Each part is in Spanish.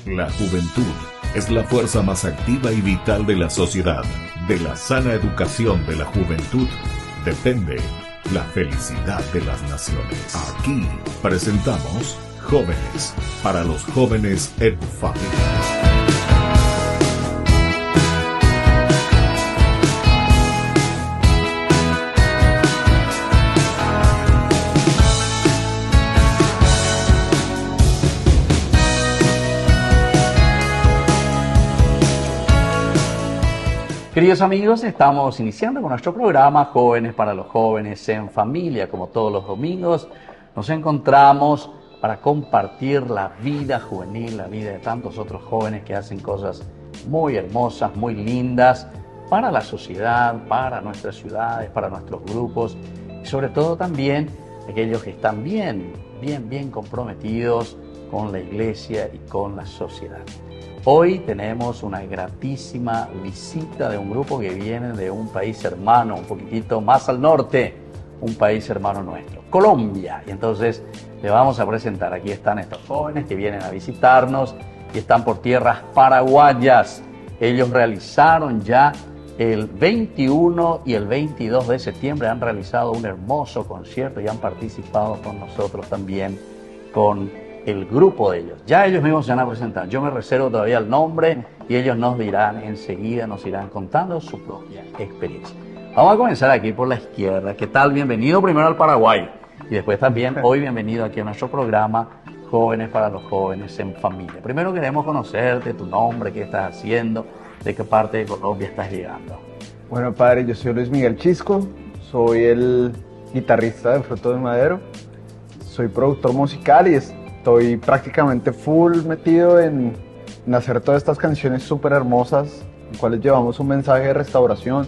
La juventud es la fuerza más activa y vital de la sociedad. De la sana educación de la juventud depende la felicidad de las naciones. Aquí presentamos Jóvenes para los jóvenes en familia. Queridos amigos, estamos iniciando con nuestro programa Jóvenes para los jóvenes en familia. Como todos los domingos, nos encontramos para compartir la vida juvenil, la vida de tantos otros jóvenes que hacen cosas muy hermosas, muy lindas para la sociedad, para nuestras ciudades, para nuestros grupos y sobre todo también aquellos que están bien comprometidos con la iglesia y con la sociedad. Hoy tenemos una gratísima visita de un grupo que viene de un país hermano, un poquitito más al norte, un país hermano nuestro, Colombia. Y entonces le vamos a presentar, aquí están estos jóvenes que vienen a visitarnos y están por tierras paraguayas. Ellos realizaron ya el 21 y el 22 de septiembre, han realizado un hermoso concierto y han participado con nosotros también con el grupo de ellos. Ya ellos mismos se van a presentar. Yo me reservo todavía el nombre y ellos nos dirán enseguida, nos irán contando su propia experiencia. Vamos a comenzar aquí por la izquierda. ¿Qué tal? Bienvenido primero al Paraguay y después también hoy bienvenido aquí a nuestro programa Jóvenes para los jóvenes en familia. Primero queremos conocerte, tu nombre, qué estás haciendo, de qué parte de Colombia estás llegando. Bueno, padre, yo soy Luis Miguel Chisco, soy el guitarrista de Fruto del Madero, soy productor musical y estoy prácticamente full metido en hacer todas estas canciones súper hermosas, en cuales llevamos un mensaje de restauración,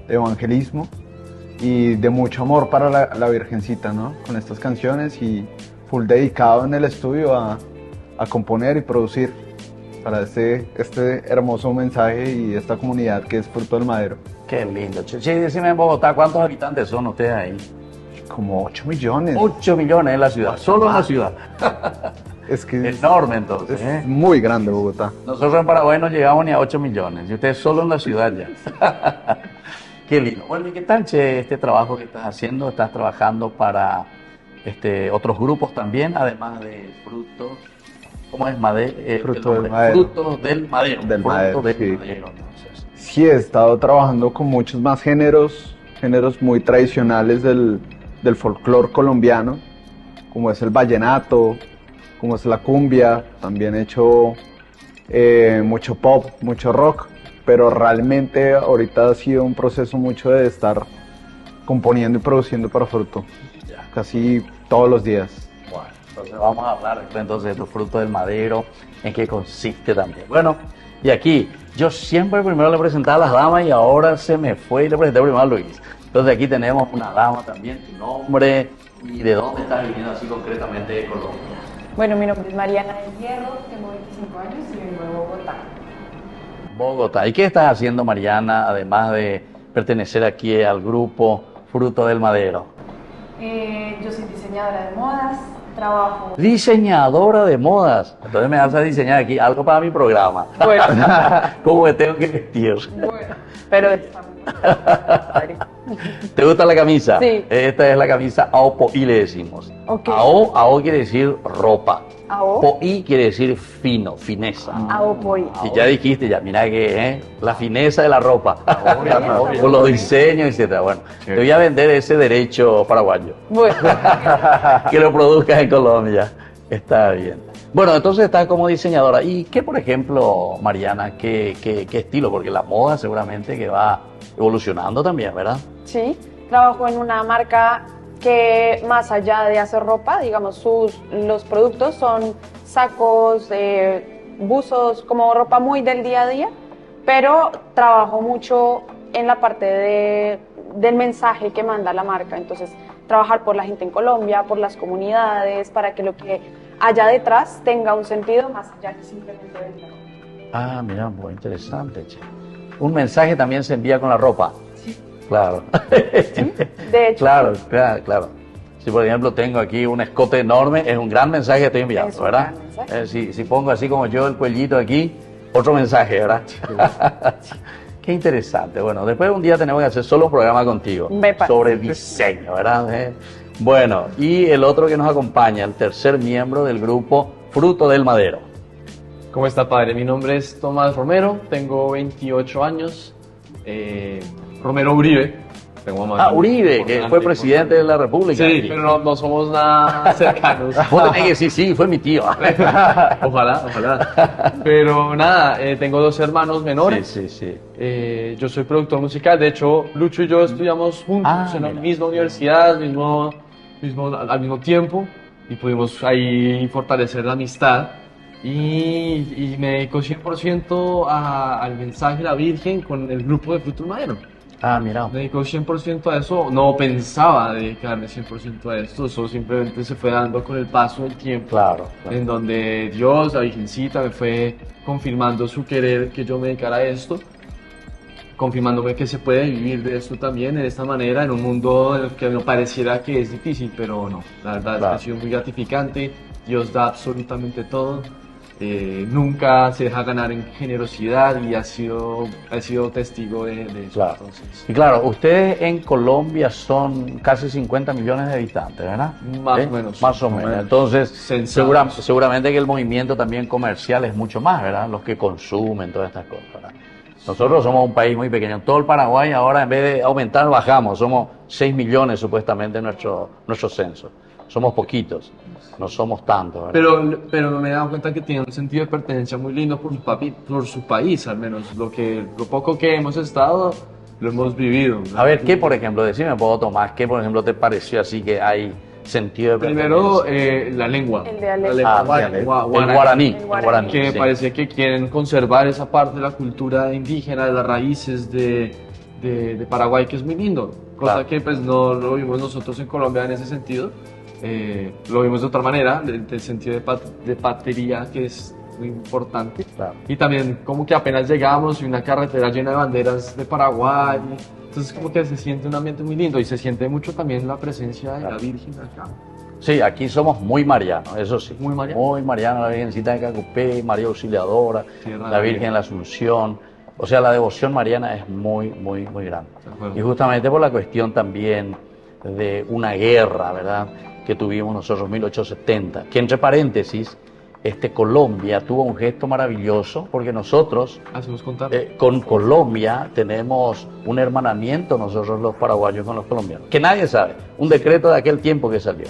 de evangelismo y de mucho amor para la Virgencita, ¿no? Con estas canciones y full dedicado en el estudio a componer y producir para este hermoso mensaje y esta comunidad que es Fruto del Madero. Qué lindo. Sí, decime en Bogotá, ¿cuántos habitantes son ustedes ahí? Como 8 millones. 8 millones en la ciudad, solo en la ciudad. Es que enorme entonces. Es muy grande Bogotá. Nosotros en Paraguay no llegamos ni a 8 millones y ustedes solo en la ciudad ya. Qué lindo. Bueno, ¿y qué tal, Che, este trabajo que estás haciendo? ¿Estás trabajando para otros grupos también, además de Frutos? ¿Cómo es? Fruto del Madero. Frutos del Madero. Del Madero, sí. Madero, entonces. Sí, he estado trabajando con muchos más géneros muy tradicionales del folclore colombiano, como es el vallenato, como es la cumbia. También he hecho mucho pop, mucho rock, pero realmente ahorita ha sido un proceso mucho de estar componiendo y produciendo para Fruto, casi todos los días. Bueno, entonces vamos a hablar entonces de tu Fruto del Madero, en qué consiste también. Bueno, y aquí, yo siempre primero le presentaba a las damas y ahora se me fue y le presenté primero a Luis. Entonces aquí tenemos una dama también, tu nombre y de dónde estás viviendo así concretamente de Colombia. Bueno, mi nombre es Mariana del Hierro, tengo 25 años y vengo de Bogotá. Bogotá. ¿Y qué estás haciendo, Mariana, además de pertenecer aquí al grupo Fruto del Madero? Yo soy diseñadora de modas, trabajo... Diseñadora de modas. Entonces me vas a diseñar aquí algo para mi programa. Bueno. ¿Cómo me tengo que vestir? Bueno, pero es familia. ¿Te gusta la camisa? Sí. Esta es la camisa Aopoí, le decimos. Okay. Ao quiere decir ropa. Ao. Poí quiere decir fino, fineza. Aopoí. Y ya dijiste, ya mira que la fineza de la ropa, con los diseños, etc. Bueno, te voy a vender ese derecho paraguayo. Bueno. Que lo produzcas en Colombia. Está bien. Bueno, entonces estás como diseñadora. ¿Y qué, por ejemplo, Mariana, qué estilo? Porque la moda seguramente que va evolucionando también, ¿verdad? Sí, trabajo en una marca que más allá de hacer ropa, digamos, los productos son sacos, buzos, como ropa muy del día a día, pero trabajo mucho en la parte del mensaje que manda la marca. Entonces, trabajar por la gente en Colombia, por las comunidades, para que lo que haya detrás tenga un sentido más allá que simplemente vender. Ah, mira, muy interesante, che. Un mensaje también se envía con la ropa. Sí. Claro. ¿Sí? De hecho. Claro. Si por ejemplo tengo aquí un escote enorme, es un gran mensaje que estoy enviando, Es un ¿verdad? gran mensaje. Si pongo así como yo el cuellito aquí, otro mensaje, ¿verdad? Qué interesante. Bueno, después un día tenemos que hacer solo un programa contigo Me parece. sobre diseño, ¿verdad? Bueno, y el otro que nos acompaña, el tercer miembro del grupo Fruto del Madero. ¿Cómo está, padre? Mi nombre es Tomás Romero, tengo 28 años. Romero Uribe. Tengo más Uribe, que fue importante, presidente de la República. Sí, aquí. pero no somos nada cercanos. Vos tenés que decir, sí, fue mi tío. Ojalá. Pero nada, tengo 2 hermanos menores. Sí. Yo soy productor musical. De hecho, Lucho y yo estudiamos juntos en la mira. misma universidad, al mismo tiempo, y pudimos ahí fortalecer la amistad. Y me dedico 100% al mensaje de la Virgen con el grupo de Fruto del Madero. Mira. Me dedico 100% a eso. No pensaba dedicarme 100% a esto. Eso simplemente se fue dando con el paso del tiempo. Claro. En donde Dios, la Virgencita, me fue confirmando su querer que yo me dedicara a esto, confirmándome que se puede vivir de esto también, de esta manera, en un mundo en el que me pareciera que es difícil, pero no. La verdad Claro. ha sido muy gratificante. Dios da absolutamente todo. Nunca se deja ganar en generosidad y ha sido testigo de eso. Claro. Entonces, Y claro, ustedes en Colombia son casi 50 millones de habitantes, ¿verdad? Más o menos. Más o menos. Entonces, Censados. seguramente que el movimiento también comercial es mucho más, ¿verdad? Los que consumen todas estas cosas, ¿verdad? Nosotros somos un país muy pequeño. Todo el Paraguay ahora, en vez de aumentar, bajamos. Somos 6 millones supuestamente en nuestro censo. Somos poquitos, no somos tantos, ¿verdad? pero me he dado cuenta que tiene un sentido de pertenencia muy lindo por su país, al menos. Lo poco que hemos estado, lo hemos vivido. ¿Verdad? A ver, ¿qué, por ejemplo, decime un poco, Tomás, qué, por ejemplo, te pareció así que hay sentido de Primero, pertenencia? la lengua. El dialecto. La Ah, lengua el guaraní. guaraní, Que sí. parece que quieren conservar esa parte de la cultura indígena, de las raíces de Paraguay, que es muy lindo. Cosa Claro. que pues no lo vimos nosotros en Colombia en ese sentido. Lo vimos de otra manera, del sentido de patria, que es muy importante. Claro. Y también como que apenas llegamos y una carretera llena de banderas de Paraguay. Entonces como que se siente un ambiente muy lindo y se siente mucho también la presencia de la Virgen acá. Sí, aquí somos muy marianos, eso sí. Muy mariano. Muy marianos, la Virgencita de Cacupé, María Auxiliadora, Tierra la de Virgen de la Asunción. O sea, la devoción mariana es muy grande. De acuerdo. Y justamente por la cuestión también de una guerra, ¿verdad?, que tuvimos nosotros en 1870, que entre paréntesis, Colombia tuvo un gesto maravilloso, porque nosotros Hacemos contar. con Colombia tenemos un hermanamiento, nosotros los paraguayos con los colombianos, que nadie sabe, un decreto de aquel tiempo que salió.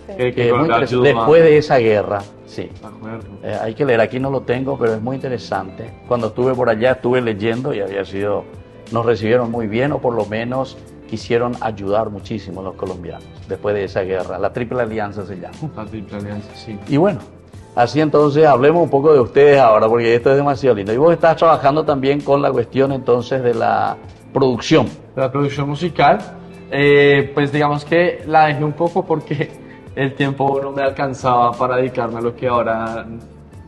Que es muy Colombia interesante. ayudó Después de esa guerra, sí. De acuerdo. Hay que leer, aquí no lo tengo, pero es muy interesante. Cuando estuve por allá estuve leyendo y nos recibieron muy bien, o por lo menos quisieron ayudar muchísimo los colombianos después de esa guerra. La Triple Alianza se llama. La Triple Alianza, sí. Y bueno, así entonces hablemos un poco de ustedes ahora, porque esto es demasiado lindo. Y vos estás trabajando también con la cuestión entonces de la producción. La producción musical, pues digamos que la dejé un poco porque el tiempo no me alcanzaba para dedicarme a lo que ahora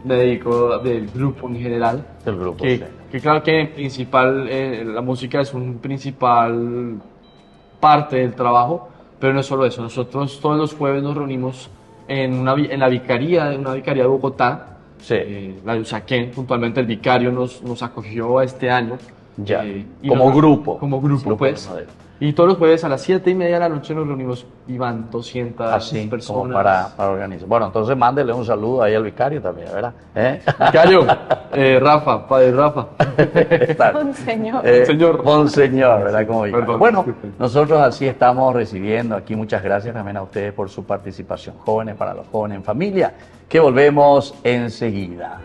me dedico del grupo en general. Del grupo, Que, sí. que claro que principal, la música es un principal parte del trabajo, pero no es solo eso. Nosotros todos los jueves nos reunimos en la vicaría de Bogotá. Sí. La de Usaquén, puntualmente el vicario nos acogió este año. Ya, Y como grupo. Como grupo, Grupo pues. de Madero. Y todos los jueves a las 7:30 de la noche nos reunimos y van 200 Así, personas. como para organizar. Bueno, entonces mándele un saludo ahí al vicario también, ¿verdad? Vicario, Rafa, padre Rafa. Monseñor. Señor. Monseñor, ¿verdad? Como vicario. Perdón, Bueno, disculpen. nosotros así estamos recibiendo aquí. Muchas gracias también a ustedes por su participación. Jóvenes para los jóvenes en familia, que volvemos enseguida.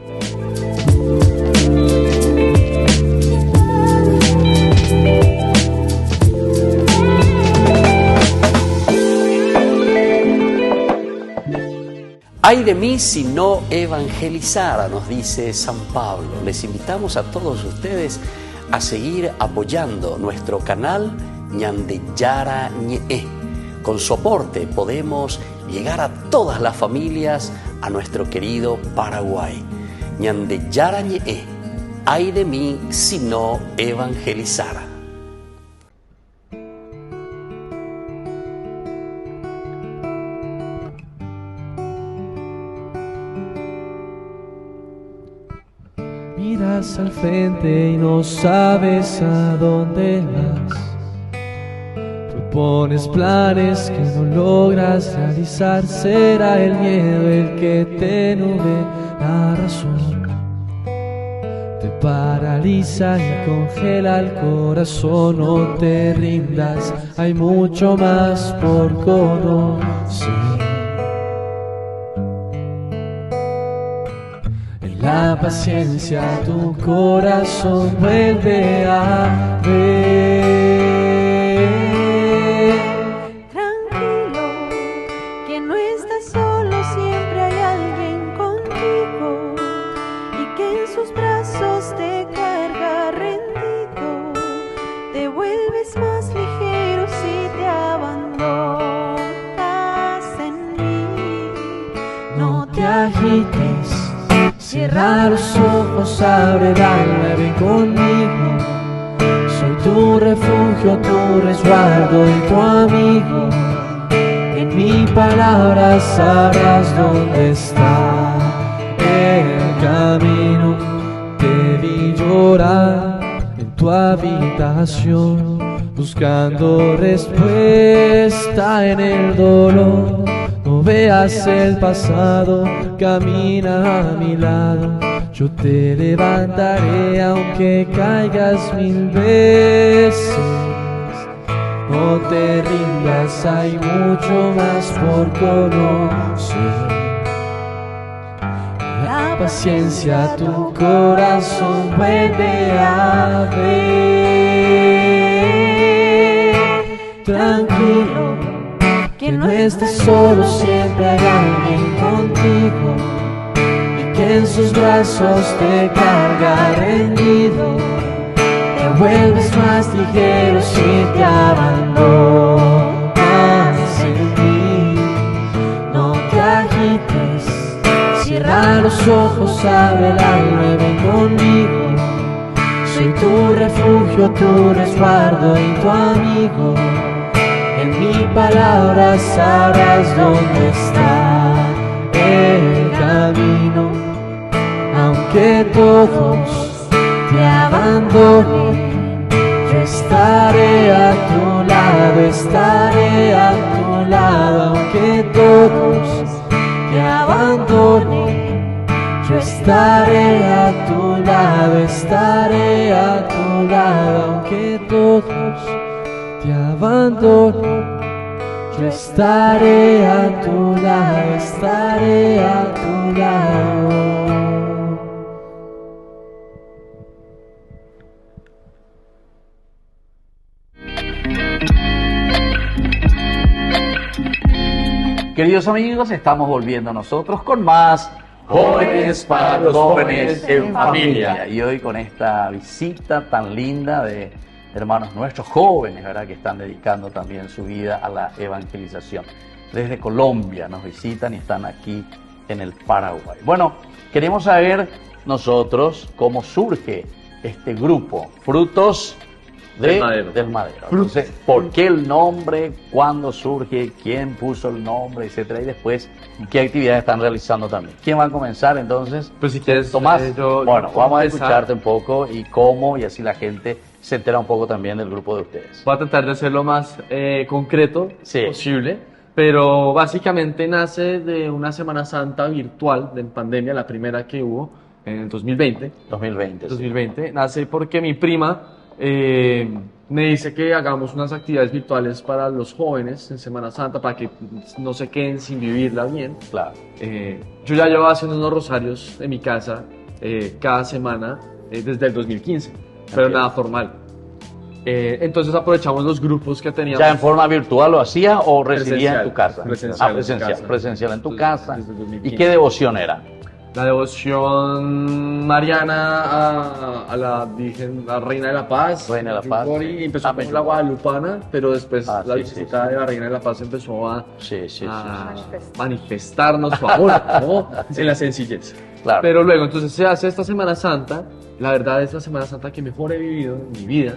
Ay de mí si no evangelizara, nos dice San Pablo. Les invitamos a todos ustedes a seguir apoyando nuestro canal Ñandeyara Ñe'e. Con su aporte podemos llegar a todas las familias a nuestro querido Paraguay. Ñandeyara Ñe'e. Ay de mí si no evangelizara. Miras al frente y no sabes a dónde vas. Propones planes que no logras realizar. Será el miedo el que te nube la razón. Te paraliza y congela el corazón. No te rindas, hay mucho más por conocer. La paciencia tu corazón vuelve a ver. Tranquilo, que no estás solo, siempre hay alguien contigo y que en sus brazos te carga rendido. Te vuelves más ligero si te abandonas en mí. No te agites. Cierra los ojos, abre el alma, ven conmigo. Soy tu refugio, tu resguardo y tu amigo. En mi palabra sabrás dónde está el camino. Te vi llorar en tu habitación, buscando respuesta en el dolor. No veas el pasado, camina a mi lado. Yo te levantaré aunque caigas 1000 veces. No te rindas, hay mucho más por conocer. La paciencia tu corazón vuelve a ver. Tranquilo, que no estés solo, siempre hay alguien contigo y que en sus brazos te carga rendido. Te vuelves más ligero si te abandonas en mí. No te agites, cierra los ojos, abre el alma y ven conmigo. Soy tu refugio, tu resguardo y tu amigo. En mi palabra sabrás dónde está el camino. Aunque todos te abandonen, yo estaré a tu lado, estaré a tu lado. Aunque todos te abandonen, yo estaré a tu lado, estaré a tu lado. Aunque todos te abandono, yo estaré a tu lado, estaré a tu lado. Queridos amigos, estamos volviendo nosotros con más Jóvenes para los Jóvenes en Familia. Y hoy con esta visita tan linda de hermanos nuestros jóvenes, ¿verdad?, que están dedicando también su vida a la evangelización. Desde Colombia nos visitan y están aquí en el Paraguay. Bueno, queremos saber nosotros cómo surge este grupo, Frutos del Madero. Entonces, ¿por qué el nombre? ¿Cuándo surge? ¿Quién puso el nombre? Etcétera. Y después, ¿qué actividades están realizando también? ¿Quién va a comenzar entonces? Pues si quieres, Tomás. Bueno, vamos a empezar. escucharte un poco y cómo, y así la gente se entera un poco también del grupo de ustedes. Voy a tratar de ser lo más concreto posible, pero básicamente nace de una Semana Santa virtual de pandemia, la primera que hubo en el 2020. 2020. Nace porque mi prima me dice que hagamos unas actividades virtuales para los jóvenes en Semana Santa para que no se queden sin vivirla bien. Claro. Yo ya llevaba haciendo unos rosarios en mi casa cada semana desde el 2015, pero nada formal. Entonces aprovechamos los grupos que teníamos. ¿Ya en forma virtual lo hacía o residía en tu casa? Presencial en tu casa. ¿Y qué devoción era? La devoción mariana a la Virgen, la Reina de la Paz. Reina de la Paz. Y empezó con la guadalupana, pero después la visita de la Reina de la Paz empezó a manifestarnos su amor, ¿no? En la sencillez. Claro. Pero luego, entonces se hace esta Semana Santa. La verdad es la Semana Santa que mejor he vivido en mi vida.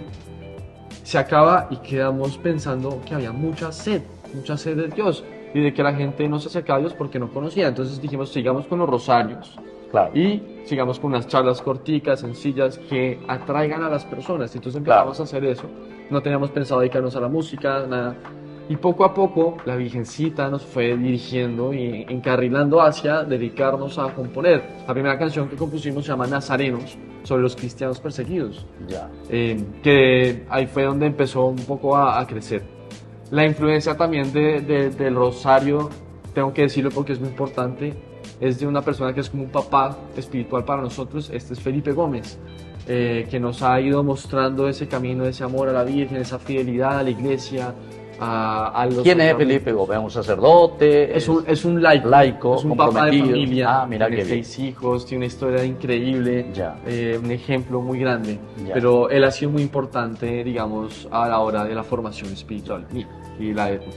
Se acaba y quedamos pensando que había mucha sed de Dios y de que la gente no se acercaba a Dios porque no conocía. Entonces dijimos, sigamos con los rosarios, Claro. Y sigamos con unas charlas corticas, sencillas, que atraigan a las personas. Entonces empezamos a hacer eso. No teníamos pensado dedicarnos a la música, nada. Y poco a poco la Virgencita nos fue dirigiendo y encarrilando hacia dedicarnos a componer. La primera canción que compusimos se llama Nazarenos, sobre los cristianos perseguidos. Ya. Que ahí fue donde empezó un poco a crecer. La influencia también del Rosario, tengo que decirlo porque es muy importante, es de una persona que es como un papá espiritual para nosotros. Este es Felipe Gómez, que nos ha ido mostrando ese camino, ese amor a la Virgen, esa fidelidad a la iglesia. ¿Quién es Felipe Gómez? ¿Un sacerdote? Es un laico. Laico, es un papá de comprometido. familia. Mira tiene qué bien. 6 hijos, tiene una historia increíble. Ya. Un ejemplo muy grande. Ya. Pero él ha sido muy importante, digamos, a la hora de la formación espiritual y la de muchos.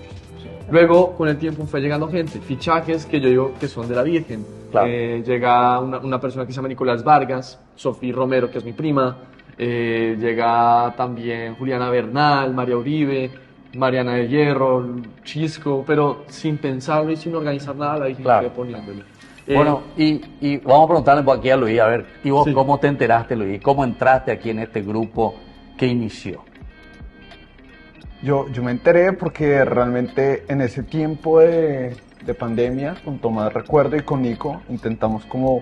Luego, con el tiempo fue llegando gente, fichajes que yo digo que son de la Virgen. Claro. Llega una persona que se llama Nicolás Vargas, Sofía Romero, que es mi prima. Llega también Juliana Bernal, María Uribe, Mariana de Hierro, Chisco, pero sin pensarlo y sin organizar nada, la Virgen Claro. fue poniéndole. Bueno, y vamos a preguntarle por aquí a Luis, a ver, ¿y vos Sí. cómo te enteraste, Luis? ¿Cómo entraste aquí en este grupo que inició? Yo me enteré porque realmente en ese tiempo de pandemia, con Tomás recuerdo y con Nico, intentamos como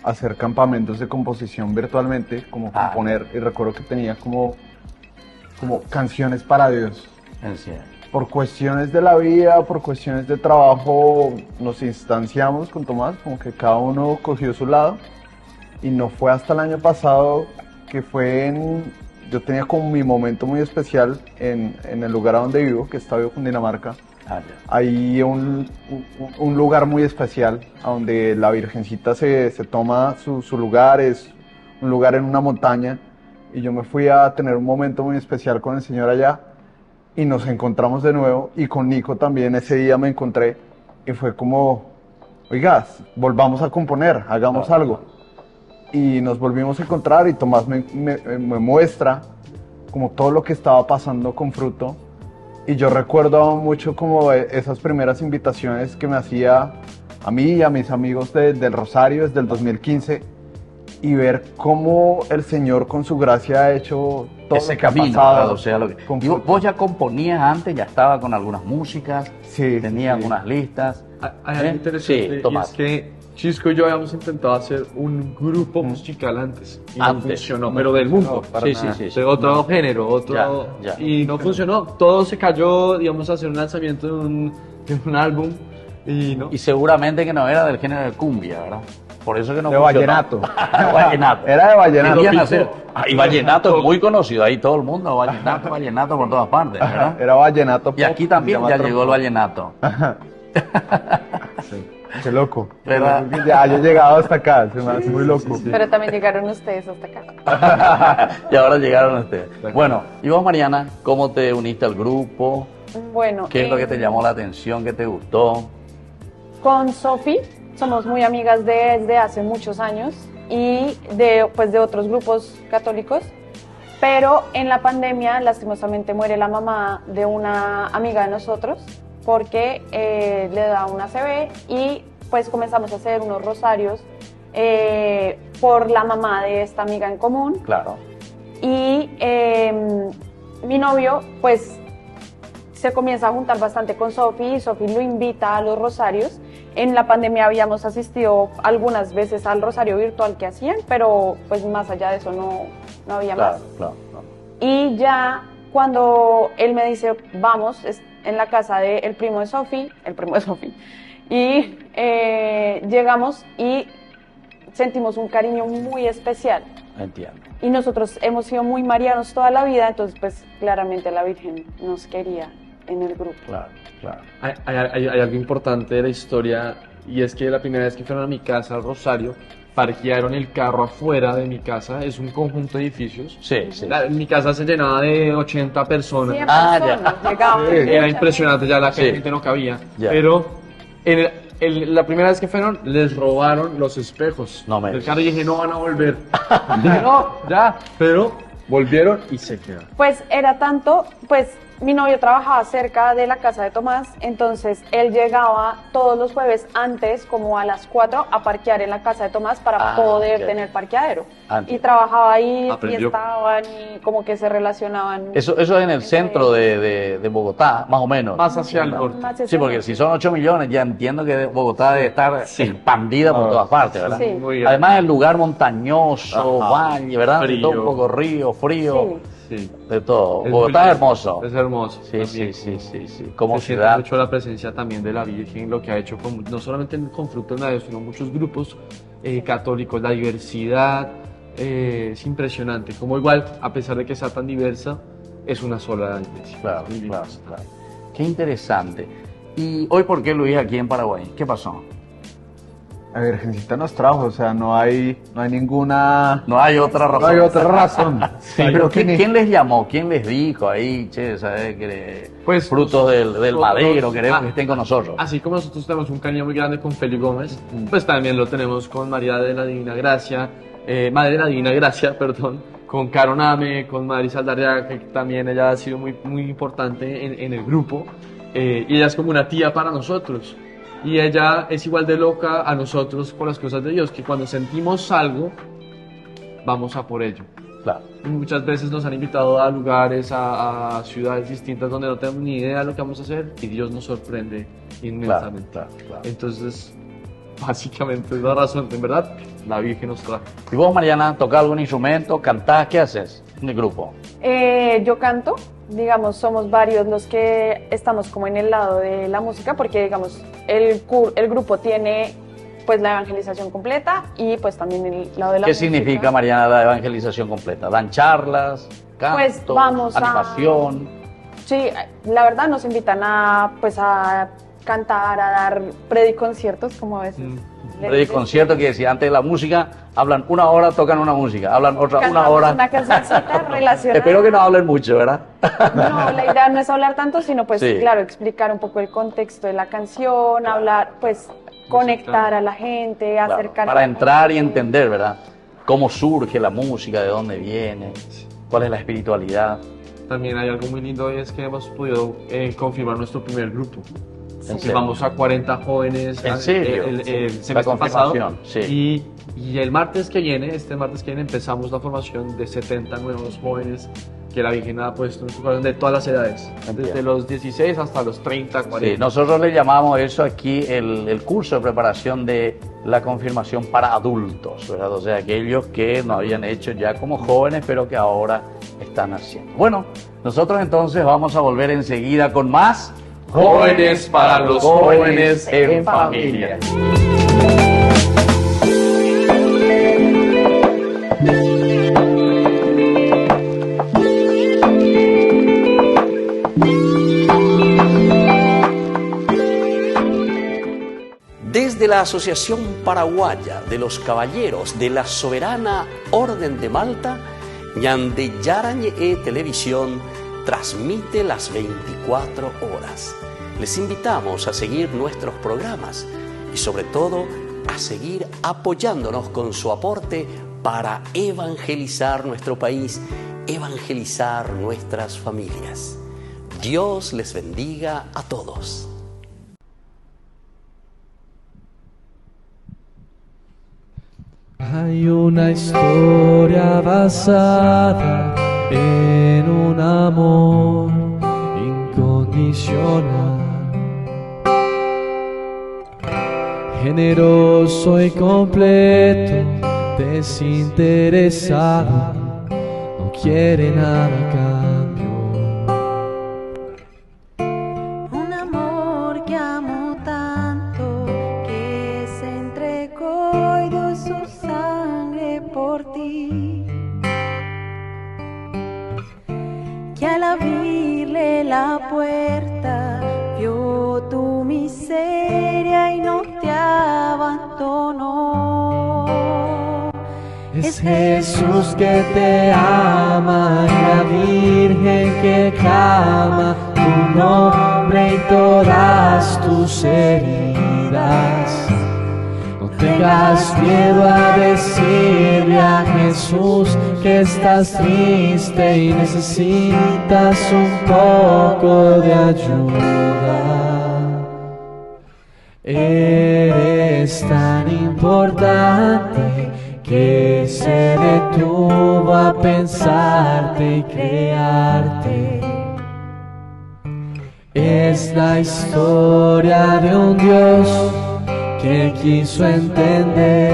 hacer campamentos de composición virtualmente, como componer, y recuerdo que tenía como canciones para Dios. En serio. Por cuestiones de la vida, por cuestiones de trabajo, nos instanciamos con Tomás, como que cada uno cogió su lado, y no fue hasta el año pasado que yo tenía como mi momento muy especial en el lugar a donde vivo, que está vivo Cundinamarca. Ya. Hay un lugar muy especial, a donde la Virgencita se toma su lugar, es un lugar en una montaña, y yo me fui a tener un momento muy especial con el Señor allá, y nos encontramos de nuevo, y con Nico también ese día me encontré, y fue como, oiga, volvamos a componer, hagamos algo. Y nos volvimos a encontrar, y Tomás me muestra como todo lo que estaba pasando con Fruto, y yo recuerdo mucho como esas primeras invitaciones que me hacía a mí y a mis amigos del Rosario desde el 2015, y ver cómo el Señor con su gracia ha hecho todo Ese lo que ha camino, pasado. ¿verdad? O sea, con ¿Y Fruto. vos ya componías antes, ya estaba con algunas músicas? Sí, ¿Tenías sí. algunas listas? Hay algo interesante, Sí, y Tomás. es que Chisco y yo habíamos intentado hacer un grupo musical antes, y no Antes. funcionó, pero del mundo. para Sí, nada. sí, sí. De otro género, otro... Ya. Y no funcionó, todo se cayó, digamos, a hacer un lanzamiento de un álbum, y no. Y seguramente que no era del género de cumbia, ¿verdad? Por eso que no De funcionó. vallenato. Vallenato. Era de vallenato. Querían Pico. hacer- y vallenato es muy conocido, ahí todo el mundo, vallenato por todas partes, ¿verdad? Era vallenato. Y aquí también se llama ya trompo. llegó el vallenato. Qué loco. ¿Verdad? Ya he llegado hasta acá, se me hace muy loco. Pero también llegaron ustedes hasta acá. Y ahora llegaron ustedes. Bueno, y vos, Mariana, ¿cómo te uniste al grupo? Bueno, ¿Qué es lo que te llamó la atención? ¿Qué te gustó? con Sofi somos muy amigas desde hace muchos años y de otros grupos católicos, pero en la pandemia lastimosamente muere la mamá de una amiga de nosotros porque le da una ACV y pues comenzamos a hacer unos rosarios por la mamá de esta amiga en común. Claro. Y mi novio pues se comienza a juntar bastante con Sofi y Sofi lo invita a los rosarios. En la pandemia habíamos asistido algunas veces al rosario virtual que hacían, pero pues más allá de eso no había Claro, más. claro. Y ya cuando él me dice, vamos, es en la casa del primo de Sofi, y llegamos y sentimos un cariño muy especial. Entiendo. Y nosotros hemos sido muy marianos toda la vida, entonces pues claramente la Virgen nos quería en el grupo. Claro, claro. Hay algo importante de la historia, y es que la primera vez que fueron a mi casa, al Rosario, parquearon el carro afuera de mi casa. Es un conjunto de edificios. Sí, sí. Mi casa se llenaba de 80 personas. 100 Ah, ya. personas llegaban. Era impresionante, ya la Sí. gente no cabía. Ya. Pero la primera vez que fueron, les robaron los espejos No me del digas. carro y dije, no van a volver. Dije, no, ya. Pero volvieron y se quedaron. Pues era tanto, pues mi novio trabajaba cerca de la casa de Tomás, entonces él llegaba todos los jueves antes, como a las 4, a parquear en la casa de Tomás para poder ok. tener parqueadero. Antes. Y trabajaba ahí Aprendió. y estaban y como que se relacionaban. Eso es en el centro de Bogotá, más o menos. Más hacia el norte. Más Sí, porque si son 8 millones, ya entiendo que Bogotá debe estar expandida por todas partes, ¿verdad? Sí. Muy bien. Además, el lugar montañoso, valle, ¿verdad? De Frío. todo, un poco río, frío, Sí. de todo. Es Bogotá muy es hermoso. Es hermoso. Sí, también. sí. Como Se siente ciudad. mucho la presencia también de la Virgen, lo que ha hecho no solamente con Frutos Medios, sino muchos grupos católicos, la diversidad es impresionante, como igual, a pesar de que sea tan diversa, es una sola iglesia. Claro, Muy bien. claro. Qué interesante. ¿Y hoy por qué Luis aquí en Paraguay? ¿Qué pasó? La Virgencita nos trajo, o sea, no hay ninguna... No hay otra razón. No hay otra razón. Pero ¿quién les llamó? ¿Quién les dijo ahí, che, sabes que Pues, frutos del nosotros- madero, queremos ah, que estén con nosotros? Así como nosotros tenemos un cariño muy grande con Feli Gómez, pues también lo tenemos con María de la Divina Gracia, Madre de la Divina Gracia, perdón, con Caro Name, con Madre Saldarriaga, que también ella ha sido muy importante en el grupo, y ella es como una tía para nosotros. Y ella es igual de loca a nosotros con las cosas de Dios, que cuando sentimos algo, vamos a por ello. Claro. Y muchas veces nos han invitado a lugares, a ciudades distintas donde no tenemos ni idea de lo que vamos a hacer y Dios nos sorprende inmensamente. Claro. Entonces, básicamente es la razón, en verdad, la Virgen nos trajo. ¿Y vos, Mariana, tocás algún instrumento? ¿Cantás? ¿Qué haces en el grupo? Yo canto, digamos, somos varios los que estamos como en el lado de la música, porque digamos, el grupo tiene pues la evangelización completa y pues también el lado de la ¿Qué música. significa, Mariana, la evangelización completa? ¿Dan charlas? ¿Canto? Pues vamos a- ¿Animación? Sí, la verdad nos invitan a pues a cantar, a dar prediconciertos, como a veces. El concierto que decía, antes de la música, hablan una hora, tocan una música, hablan otra una Cantamos hora. una cancioncita relacionada. Espero que no hablen mucho, ¿verdad? No, la idea no es hablar tanto, sino pues Sí. claro, explicar un poco el contexto de la canción, hablar, pues conectar a la gente, Claro, acercar. para entrar y entender, ¿verdad? Cómo surge la música, de dónde viene, cuál es la espiritualidad. También hay algo muy lindo y es que hemos podido confirmar nuestro primer grupo. ¿En serio? Vamos a 40 jóvenes. ¿En serio? El La semestre pasado. confirmación, sí. Y el martes que viene, este martes que viene, empezamos la formación de 70 nuevos jóvenes que la Virgen ha puesto en su corazón de todas las edades. Entiendo. Desde los 16 hasta los 30, 40. Sí, nosotros le llamamos eso aquí el curso de preparación de la confirmación para adultos, ¿verdad? O sea, aquellos que no habían hecho ya como jóvenes, pero que ahora están haciendo. Bueno, nosotros entonces vamos a volver enseguida con más Jóvenes para los jóvenes en familia. Desde la Asociación Paraguaya de los Caballeros de la Soberana Orden de Malta, Ñandeyarañe Televisión transmite las 24 horas. Les invitamos a seguir nuestros programas y sobre todo a seguir apoyándonos con su aporte para evangelizar nuestro país, evangelizar nuestras familias. Dios les bendiga a todos. Hay una historia basada en un amor incondicional, generoso y completo, desinteresado, no quiere nada a cambio. Un amor que amo tanto, que se entregó y dio su sangre por ti, que al abrirle la puerta vio tu miseria y no te abandonó. Es Jesús que te ama y la Virgen que clama tu nombre y todas tus heridas. No tengas miedo a decirle a Jesús que estás triste y necesitas un poco de ayuda. Eres tan importante que se detuvo a pensarte y crearte. Es la historia de un Dios que quiso entender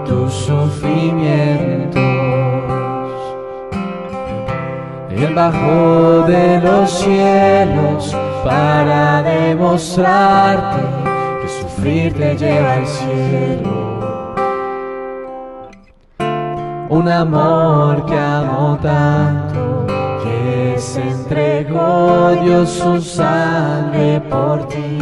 tus sufrimientos. Él bajó de los cielos para demostrarte que sufrir te lleva al cielo. Un amor que amó tanto que se entregó, dio su sangre por ti.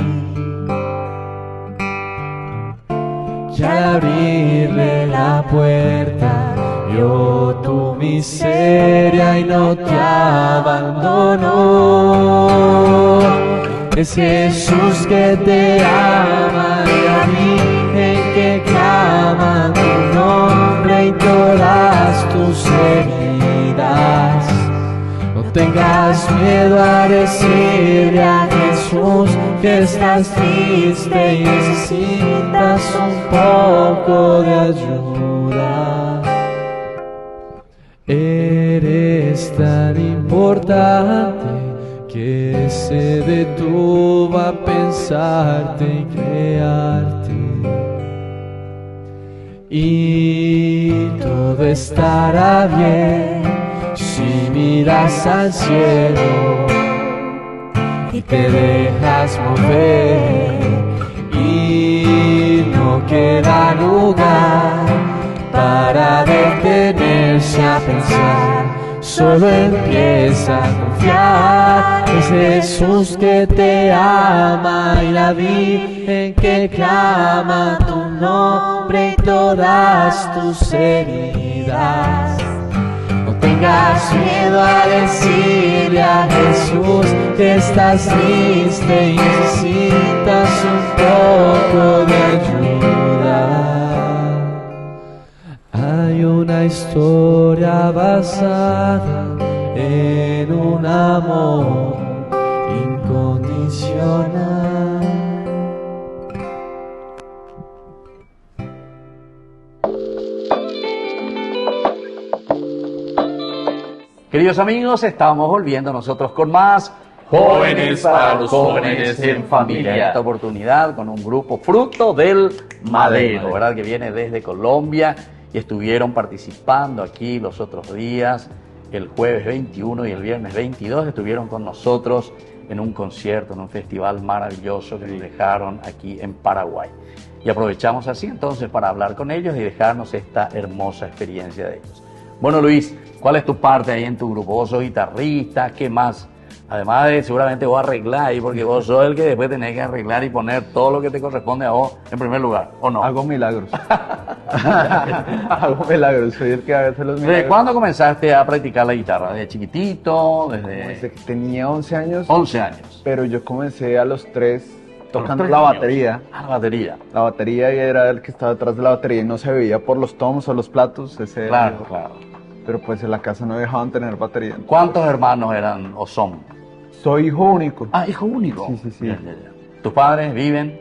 Y al abrirle la puerta, vio tu miseria y no te abandonó. Es Jesús que te ama y a mí en que clama tu nombre y todas tus heridas. No tengas miedo a decirle a Jesús que estás triste y necesitas un poco de ayuda. Eres tan importante que se detuvo a pensarte y crearte. Y todo estará bien si miras al cielo y te dejas mover, y no queda lugar para detenerse a pensar, solo empieza a confiar. Es Jesús que te ama y la Virgen que clama tu nombre y todas tus heridas. No tengas miedo a decirle a Jesús que estás triste y necesitas un poco de ayuda. Hay una historia basada en un amor incondicional. Queridos amigos, estamos volviendo nosotros con más Jóvenes para los Jóvenes en Familia. Esta oportunidad con un grupo fruto del Madero, ¿verdad? Que viene desde Colombia y estuvieron participando aquí los otros días, el jueves 21 y el viernes 22, estuvieron con nosotros en un concierto, en un festival maravilloso que nos dejaron aquí en Paraguay. Y aprovechamos así entonces para hablar con ellos y dejarnos esta hermosa experiencia de ellos. Bueno, Luis, ¿cuál es tu parte ahí en tu grupo? Vos sos guitarrista, ¿qué más? Además de seguramente vos arreglás ahí, porque vos sos el que después tenés que arreglar y poner todo lo que te corresponde a vos en primer lugar, ¿o no? Hago milagros. Hago milagros, soy el que hace los milagros. ¿Desde cuándo comenzaste a practicar la guitarra? ¿Desde chiquitito? Desde que tenía 11 años. 11 años. Pero yo comencé a los 3 tocando 3 la años. batería. Ah, la batería. La batería, y era el que estaba detrás de la batería y no se veía por los tomos o los platos. Ese Claro, era. claro. Pero pues en la casa no dejaban tener batería. ¿Cuántos hermanos eran o son? Soy hijo único. Ah, hijo único. Sí, sí, sí. Ya, ya, ya. ¿Tus padres viven?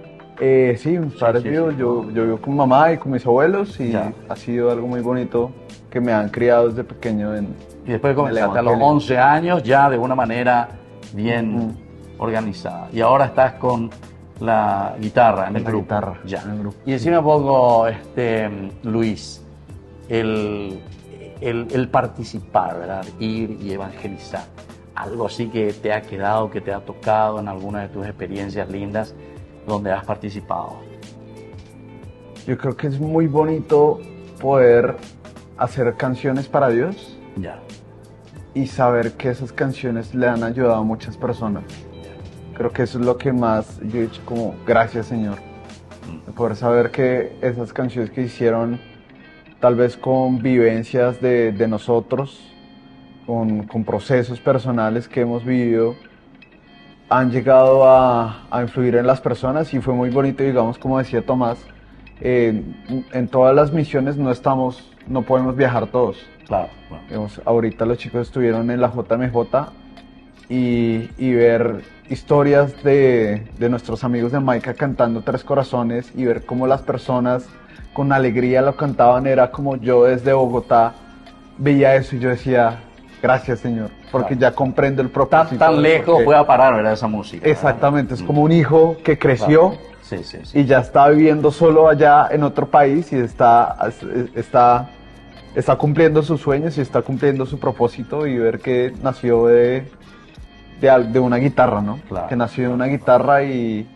Sí, mis padres sí, vivos. sí. Yo vivo con mamá y con mis abuelos y Ya. ha sido algo muy bonito que me han criado desde pequeño en... Y después comenzaste a los Evangelio. 11 años ya de una manera bien organizada. Y ahora estás con la guitarra en el la grupo. guitarra, Ya. en el grupo. Y decime un poco, Luis, el participar, ¿verdad? Ir y evangelizar. Algo así que te ha quedado, que te ha tocado en alguna de tus experiencias lindas donde has participado. Yo creo que es muy bonito poder hacer canciones para Dios Ya. y saber que esas canciones le han ayudado a muchas personas. Creo que eso es lo que más yo he dicho, como gracias, Señor. De poder saber que esas canciones que hicieron tal vez con vivencias de nosotros, con procesos personales que hemos vivido, han llegado a influir en las personas, y fue muy bonito, digamos, como decía Tomás, En todas las misiones no podemos viajar todos. Claro, claro. Digamos, ahorita los chicos estuvieron en la JMJ y ver historias de nuestros amigos de Maica cantando Tres Corazones y ver cómo las personas con alegría lo cantaban, era como yo desde Bogotá veía eso y yo decía, gracias Señor, porque ya comprendo el propósito. Tan lejos porque- fue a parar, ¿verdad? Esa música. ¿verdad? Exactamente, es como un hijo que creció. Claro. Sí, sí, sí. Y ya está viviendo solo allá en otro país y está cumpliendo sus sueños y está cumpliendo su propósito, y ver que nació de una guitarra, ¿no? Claro. Que nació de una guitarra y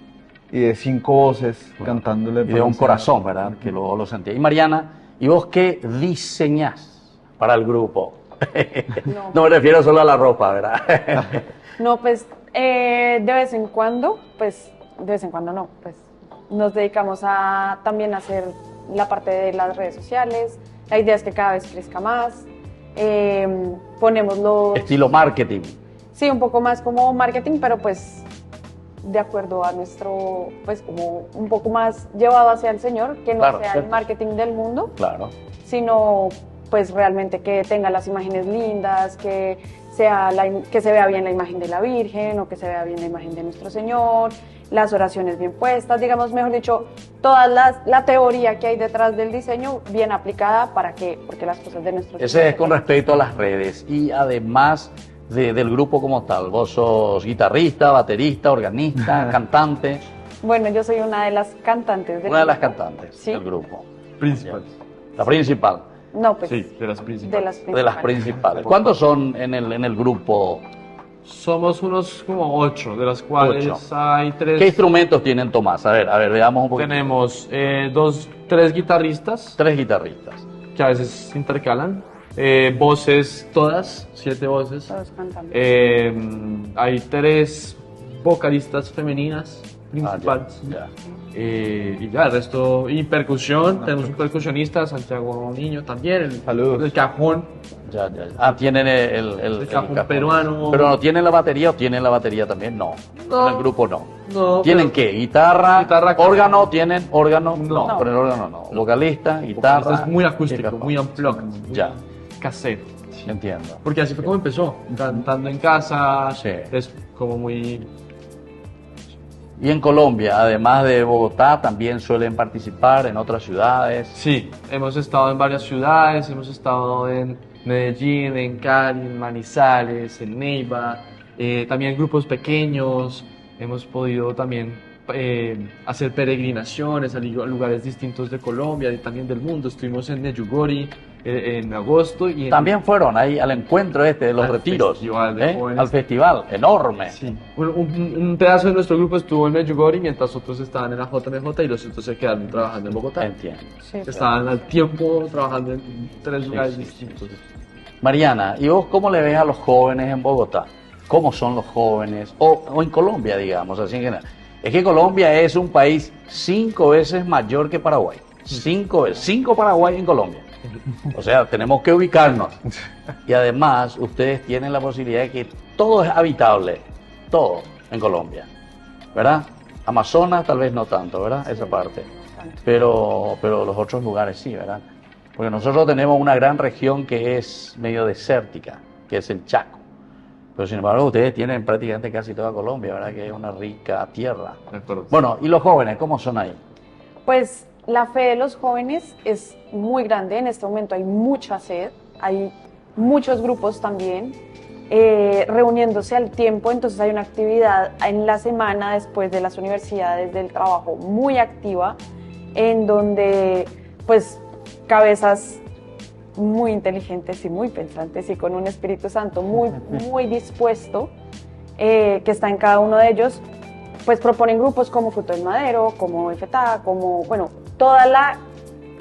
de 5 voces cantándole. Y de por un encima. corazón, ¿verdad? Que lo sentía. Y Mariana, ¿y vos qué diseñás para el grupo? No. No me refiero solo a la ropa, ¿verdad? No, pues de vez en cuando no, pues nos dedicamos a también hacer la parte de las redes sociales. La idea es que cada vez crezca más. Ponemos los... Estilo marketing. Sí, un poco más como marketing, pero pues de acuerdo a nuestro, pues como un poco más llevado hacia el Señor, que no Claro, sea cierto. el marketing del mundo, Claro. sino pues realmente que tenga las imágenes lindas, que que se vea bien la imagen de la Virgen o que se vea bien la imagen de nuestro Señor, las oraciones bien puestas, digamos, mejor dicho, toda la teoría que hay detrás del diseño bien aplicada porque las cosas de nuestro Ese Señor es con respecto a las redes. Y además del grupo como tal, vos sos guitarrista, baterista, organista, cantante, Bueno, yo soy una de las cantantes del una de las grupo. cantantes Sí. del grupo. Principales. La principal, No, pues Sí, de las principales. de las de las principales. ¿Cuántos son en el grupo? Somos unos como 8, de las cuales 8. hay 3. ¿Qué instrumentos tienen, Tomás? A ver, veamos un poquito. Tenemos 3 guitarristas 3 guitarristas. que a veces se intercalan. Voces todas, 7 voces. todos cantando. Hay 3 vocalistas femeninas Ah, principales. ya. Y ya, el resto. Y percusión, tenemos un percusionista, Santiago Niño también. Saludos. El cajón. Ya. Ah, tienen el cajón cajón. peruano. Pero no tienen la batería, o tienen la batería también. No. No. En el grupo no. No, ¿Tienen pero- qué? ¿Guitarra? Guitarra, ¿Órgano? cajón. ¿Tienen órgano? No. Con el órgano no. Vocalista, guitarra. Es muy y acústico, cajón. muy unplugged, muy Ya. casero. Entiendo. Porque así fue como empezó, cantando en casa, Sí. es como muy... Y en Colombia, además de Bogotá, también suelen participar en otras ciudades. Sí, hemos estado en varias ciudades, hemos estado en Medellín, en Cali, en Manizales, en Neiva, también grupos pequeños, hemos podido también hacer peregrinaciones a lugares distintos de Colombia y también del mundo. Estuvimos en Medjugorje en agosto y en- También fueron ahí al encuentro de los Al retiros. festival de jóvenes. Al festival, enorme. Sí. Un pedazo de nuestro grupo estuvo en Medjugorje mientras otros estaban en la JMJ y los otros se quedaron trabajando en Bogotá. Entiendo. Sí, Estaban al tiempo trabajando en 3 lugares sí, distintos. Mariana, ¿y vos cómo le ves a los jóvenes en Bogotá? ¿Cómo son los jóvenes? O en Colombia, digamos, así en general. Es que Colombia es un país 5 veces mayor que Paraguay. 5 veces. 5 Paraguay en Colombia. O sea, tenemos que ubicarnos. Y además, ustedes tienen la posibilidad de que todo es habitable. Todo en Colombia. ¿Verdad? Amazonas tal vez no tanto, ¿verdad? Esa parte. Pero los otros lugares sí, ¿verdad? Porque nosotros tenemos una gran región que es medio desértica, que es el Chaco. Pero sin embargo, ustedes tienen prácticamente casi toda Colombia, ¿verdad? Que es una rica tierra. De acuerdo. Bueno, ¿y los jóvenes cómo son ahí? Pues la fe de los jóvenes es muy grande, en este momento hay mucha sed, hay muchos grupos también reuniéndose al tiempo, entonces hay una actividad en la semana después de las universidades del trabajo muy activa, en donde pues cabezas muy inteligentes y muy pensantes y con un Espíritu Santo muy dispuesto, que está en cada uno de ellos, pues proponen grupos como Fruto del Madero, como FTA, como, bueno, toda la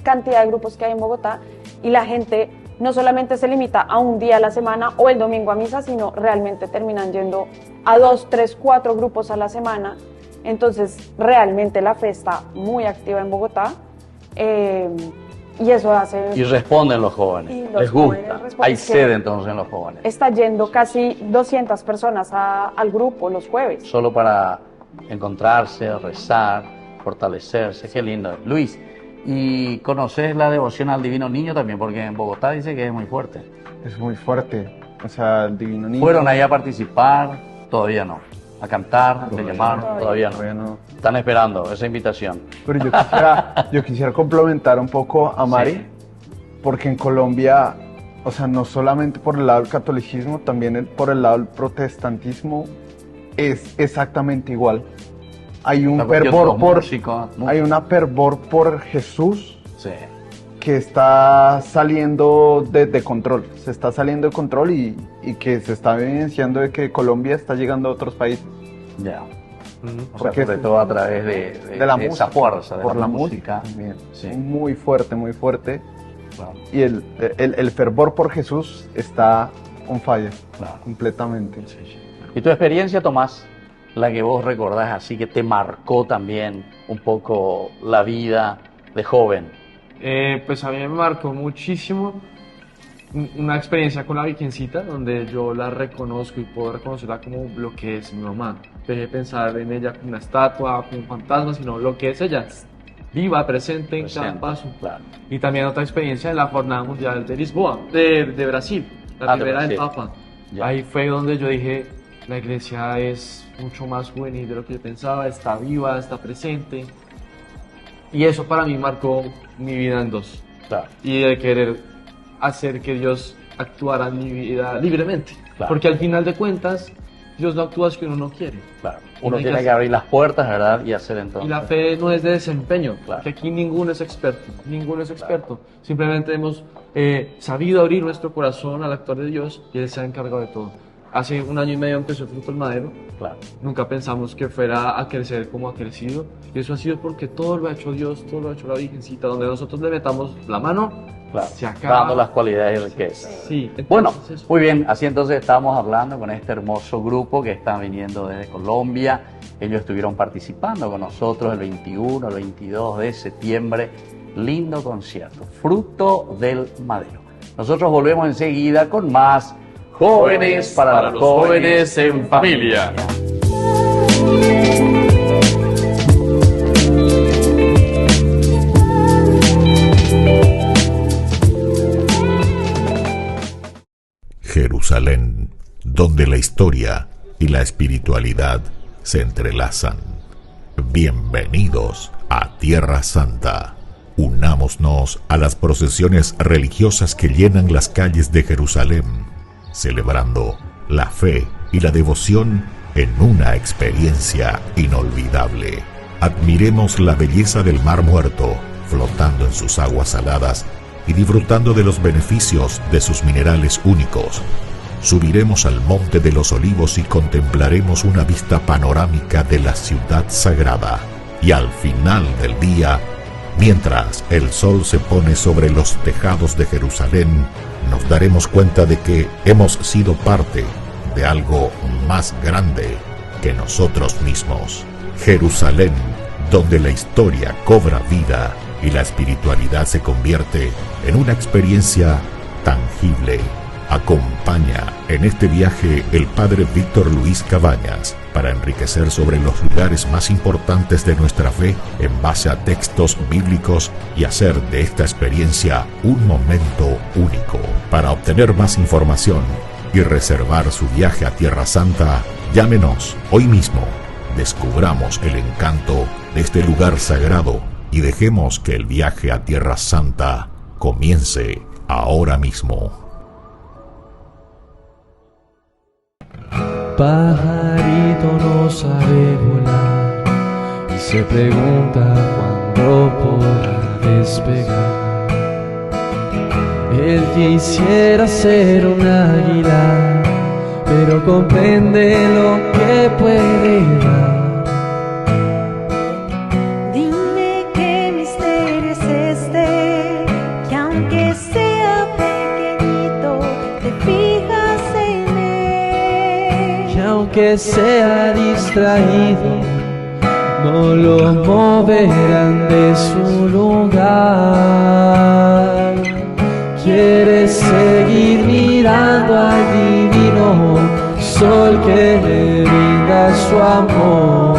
cantidad de grupos que hay en Bogotá, y la gente no solamente se limita a un día a la semana o el domingo a misa, sino realmente terminan yendo a 2, 3, 4 grupos a la semana. Entonces, realmente la fe está muy activa en Bogotá, y eso hace... Y responden los jóvenes. Y los Les jóvenes gusta. responden Hay que- sed entonces en los jóvenes. Está yendo casi 200 personas al grupo los jueves. Solo para encontrarse, rezar, fortalecerse. Qué lindo. Luis, Y conoces la devoción al Divino Niño también, porque en Bogotá dice que es muy fuerte. Es muy fuerte. O sea, el Divino Niño. ¿Fueron ahí a participar? Todavía no. ¿A cantar? ¿Le llamaron? Todavía no. Todavía no. Están esperando esa invitación. Pero yo quisiera complementar un poco a Mari, Sí. porque en Colombia, o sea, no solamente por el lado del catolicismo, también por el lado del protestantismo es exactamente igual. Hay un La cuestión de fervor los por, músicos, ¿no? hay una fervor por Jesús Sí. que está saliendo de control, se está saliendo de control y que se está evidenciando de que Colombia está llegando a otros países. Ya. O sea, Porque sobre todo a través de de la esa música, fuerza, de por la música música. también. Sí. Muy fuerte, muy fuerte. Claro, Y el fervor por Jesús está on fire, claro. completamente. Sí, sí. ¿Y tu experiencia, Tomás, la que vos recordás así que te marcó también un poco la vida de joven? Pues a mí me marcó muchísimo una experiencia con la Virgencita, donde yo la reconozco y puedo reconocerla como lo que es mi mamá. Dejé de pensar en ella como una estatua, como un fantasma, sino lo que es ella, viva, presente en cada Presente, paso. claro. Y también otra experiencia en la Jornada Mundial de Lisboa, de Brasil, la Ah, de primera del Brasil. Papa. Ya. Ahí fue donde yo dije, la iglesia es mucho más juvenil de lo que yo pensaba, está viva, está presente. Y eso para mí marcó mi vida en dos. Claro. Y de querer hacer que Dios actuara en mi vida libremente. Claro. Porque al final de cuentas, Dios no actúa si uno no quiere. Claro. Uno hay tiene que que abrir las puertas, ¿verdad? Y hacer entonces. Y la fe no es de desempeño, Claro. que aquí ninguno es experto, ninguno es experto. Simplemente hemos sabido abrir nuestro corazón al actuar de Dios y Él se ha encargado de todo. Hace 1 año y medio empezó el Fruto del Madero, Claro. nunca pensamos que fuera a crecer como ha crecido, y eso ha sido porque todo lo ha hecho Dios, todo lo ha hecho la Virgencita, donde nosotros le metamos la mano, Claro. se acaba. Dando las cualidades y riquezas. Sí, entonces Bueno, eso. muy bien, así entonces estamos hablando con este hermoso grupo que está viniendo desde Colombia. Ellos estuvieron participando con nosotros el 21, el 22 de septiembre. Lindo concierto, Fruto del Madero. Nosotros volvemos enseguida con más Jóvenes para los Jóvenes en Familia. Jerusalén, donde la historia y la espiritualidad se entrelazan. Bienvenidos a Tierra Santa. Unámonos a las procesiones religiosas que llenan las calles de Jerusalén, celebrando la fe y la devoción en una experiencia inolvidable. Admiremos la belleza del Mar Muerto, flotando en sus aguas saladas y disfrutando de los beneficios de sus minerales únicos. Subiremos al Monte de los Olivos y contemplaremos una vista panorámica de la ciudad sagrada. Y al final del día, mientras el sol se pone sobre los tejados de Jerusalén, nos daremos cuenta de que hemos sido parte de algo más grande que nosotros mismos. Jerusalén, donde la historia cobra vida y la espiritualidad se convierte en una experiencia tangible. Acompaña en este viaje el Padre Víctor Luis Cabañas para enriquecer sobre los lugares más importantes de nuestra fe en base a textos bíblicos y hacer de esta experiencia un momento único. Para obtener más información y reservar su viaje a Tierra Santa, llámenos hoy mismo. Descubramos el encanto de este lugar sagrado y dejemos que el viaje a Tierra Santa comience ahora mismo. Pajarito no sabe volar y se pregunta cuándo podrá despegar. Él quisiera ser un águila, pero comprende lo que puede dar. Dime qué misterio es este, que aunque sea pequeñito, te fijas en él. Que aunque sea distraído, no lo moverán de su lugar. Quieres seguir mirando al divino sol que le brinda su amor.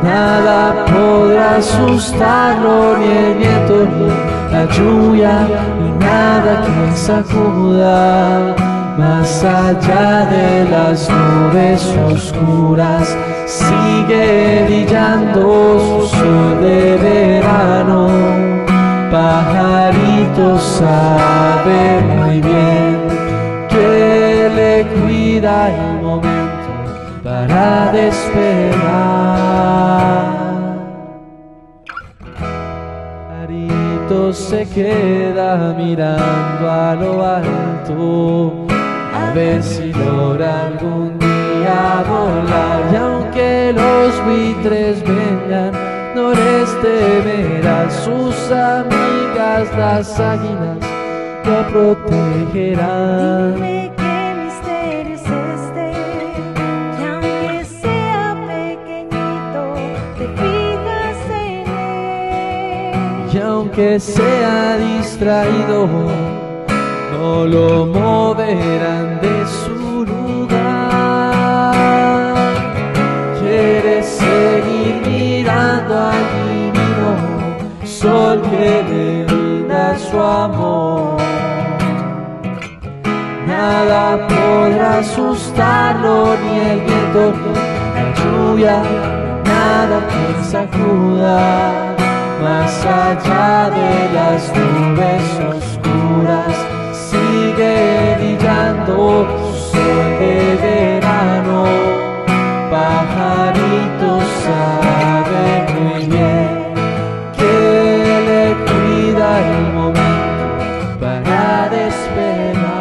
Nada podrá asustarlo, ni el viento, ni la lluvia, ni nada que sacuda. Más allá de las nubes oscuras, sigue brillando su sol de verano. Pajarito sabe muy bien que le cuida el momento para despegar. Pajarito se queda mirando a lo alto, a ver si logra algún día volar. Y aunque los buitres vengan, no les temerá, sus amigas las águilas lo protegerán. Dime qué misterio es este, que aunque sea pequeñito, te fijas en él. Y aunque sea distraído, no lo moverán de su lugar. Quieres seguir mirando al divino sol que le brinda su amor. Nada podrá asustarlo, ni el viento, ni la lluvia, nada que sacuda. Más allá de las nubes oscuras, sigue brillando su sol de verano. Pajarito sabe muy bien que le cuida el momento para despegar.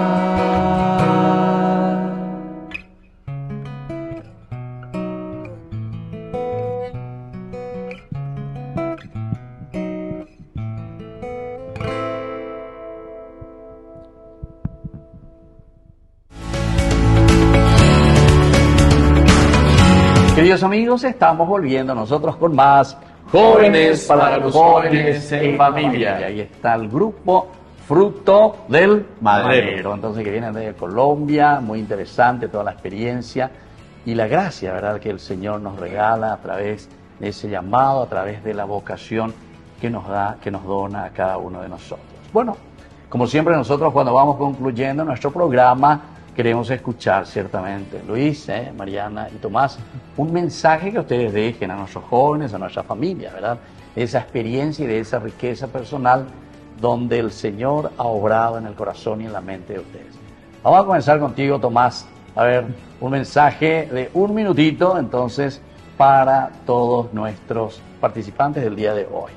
Queridos amigos, estamos volviendo nosotros con más Jóvenes para los Jóvenes en Familia. Y ahí está el grupo Fruto del Madero. Entonces, que vienen de Colombia, muy interesante toda la experiencia y la gracia, ¿verdad?, que el Señor nos regala a través de ese llamado, a través de la vocación que nos da, que nos dona a cada uno de nosotros. Bueno, como siempre nosotros cuando vamos concluyendo nuestro programa, queremos escuchar ciertamente, Luis, Mariana y Tomás, un mensaje que ustedes dejen a nuestros jóvenes, a nuestra familia, ¿verdad? De esa experiencia y de esa riqueza personal donde el Señor ha obrado en el corazón y en la mente de ustedes. Vamos a comenzar contigo, Tomás. A ver, un mensaje de 1 minutito, entonces, para todos nuestros participantes del día de hoy.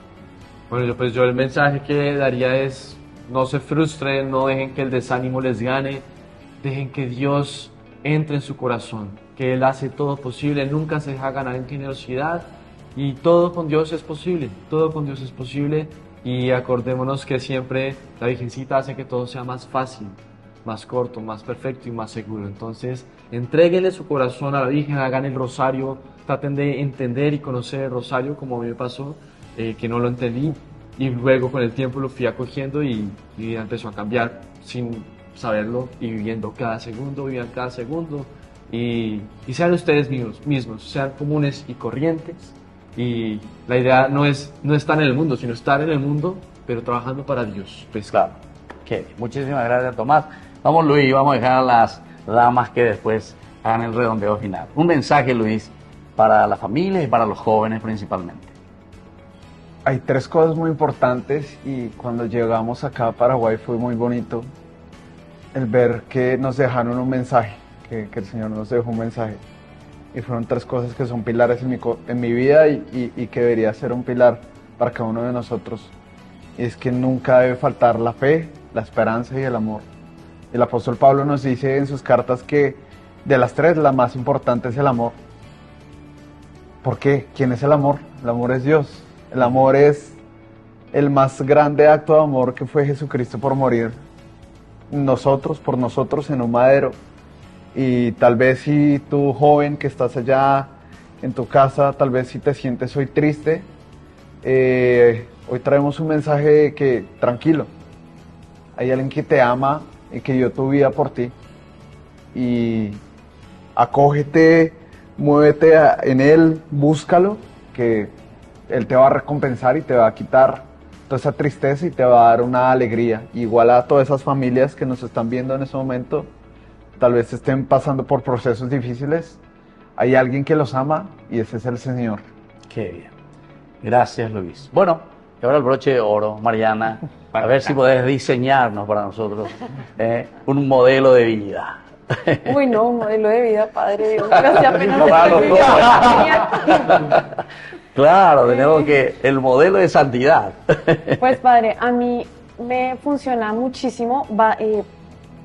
Bueno, yo el mensaje que daría es: no se frustren, no dejen que el desánimo les gane. Dejen que Dios entre en su corazón, que Él hace todo posible, nunca se deja ganar en generosidad y todo con Dios es posible, todo con Dios es posible. Y acordémonos que siempre la Virgencita hace que todo sea más fácil, más corto, más perfecto y más seguro. Entonces, entréguenle su corazón a la Virgen, hagan el rosario, traten de entender y conocer el rosario como a mí me pasó, que no lo entendí y luego con el tiempo lo fui acogiendo y mi vida empezó a cambiar sin saberlo y viviendo cada segundo, vivan cada segundo y sean ustedes mismos, sean comunes y corrientes. Y la idea no es estar en el mundo, sino estar en el mundo, pero trabajando para Dios. Pues claro. Qué bien. Muchísimas gracias, Tomás. Vamos, Luis, vamos a dejar a las damas que después hagan el redondeo final. Un mensaje, Luis, para la familia y para los jóvenes principalmente. Hay 3 cosas muy importantes y cuando llegamos acá a Paraguay fue muy bonito el ver que nos dejaron un mensaje, que el Señor nos dejó un mensaje. Y fueron 3 cosas que son pilares en mi vida y que debería ser un pilar para cada uno de nosotros. Y es que nunca debe faltar la fe, la esperanza y el amor. El apóstol Pablo nos dice en sus cartas que de las 3 la más importante es el amor. ¿Por qué? ¿Quién es el amor? El amor es Dios. El amor es el más grande acto de amor que fue Jesucristo por morir por nosotros en un madero. Y tal vez si tú, joven que estás allá en tu casa, tal vez si te sientes hoy triste, hoy traemos un mensaje de que tranquilo, hay alguien que te ama y que dio tu vida por ti. Y acógete, muévete en Él, búscalo, que Él te va a recompensar y te va a quitar toda esa tristeza y te va a dar una alegría. Igual a todas esas familias que nos están viendo en ese momento, tal vez estén pasando por procesos difíciles, hay alguien que los ama y ese es el Señor. Qué bien. Gracias, Luis. Bueno, y ahora el broche de oro, Mariana, a ver si podés diseñarnos para nosotros un modelo de vida. Uy, no, un modelo de vida, Padre Dios. Pero si apenas Claro, estoy viviendo. Claro, tenemos que el modelo de santidad. Pues, Padre, a mí me funciona muchísimo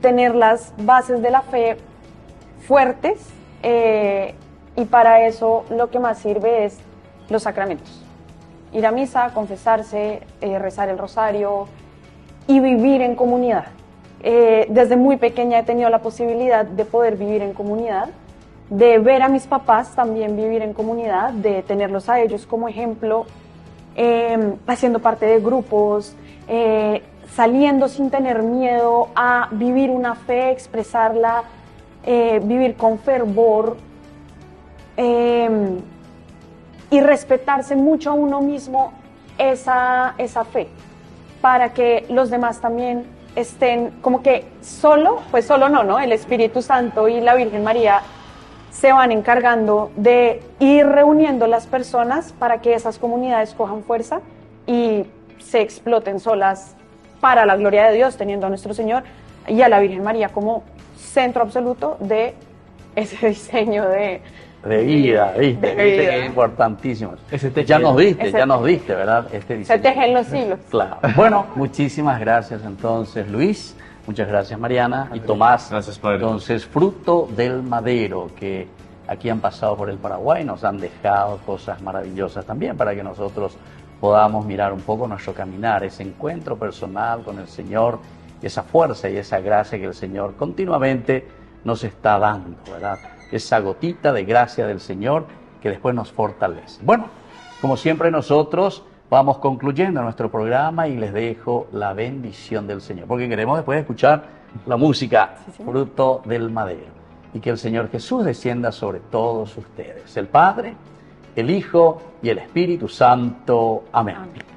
tener las bases de la fe fuertes, y para eso lo que más sirve es los sacramentos. Ir a misa, confesarse, rezar el rosario y vivir en comunidad. Desde muy pequeña he tenido la posibilidad de poder vivir en comunidad, de ver a mis papás también vivir en comunidad, de tenerlos a ellos como ejemplo, haciendo parte de grupos, saliendo sin tener miedo a vivir una fe, expresarla, vivir con fervor, y respetarse mucho a uno mismo esa fe, para que los demás también estén como que solo no, el Espíritu Santo y la Virgen María se van encargando de ir reuniendo las personas para que esas comunidades cojan fuerza y se exploten solas para la gloria de Dios, teniendo a nuestro Señor y a la Virgen María como centro absoluto de ese diseño de vida, ¿viste? De ¿Viste? vida. Que es importantísimo. Ese Ya nos diste, ese- ya nos diste, ¿verdad? Este se diseño. teje en los siglos. Claro. Bueno, muchísimas gracias entonces, Luis. Muchas gracias, Mariana. Y Tomás. Gracias, Padre. Entonces, fruto del madero, que aquí han pasado por el Paraguay, nos han dejado cosas maravillosas también para que nosotros podamos mirar un poco nuestro caminar, ese encuentro personal con el Señor, y esa fuerza y esa gracia que el Señor continuamente nos está dando, ¿verdad? Esa gotita de gracia del Señor que después nos fortalece. Bueno, como siempre nosotros vamos concluyendo nuestro programa y les dejo la bendición del Señor, porque queremos después escuchar la música, fruto del madero, y que el Señor Jesús descienda sobre todos ustedes, el Padre, el Hijo y el Espíritu Santo. Amén.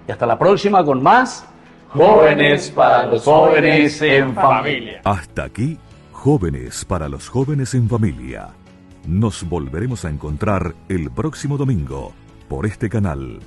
Y hasta la próxima con más Jóvenes para los Jóvenes en Familia. Hasta aquí, Jóvenes para los Jóvenes en Familia. Nos volveremos a encontrar el próximo domingo por este canal.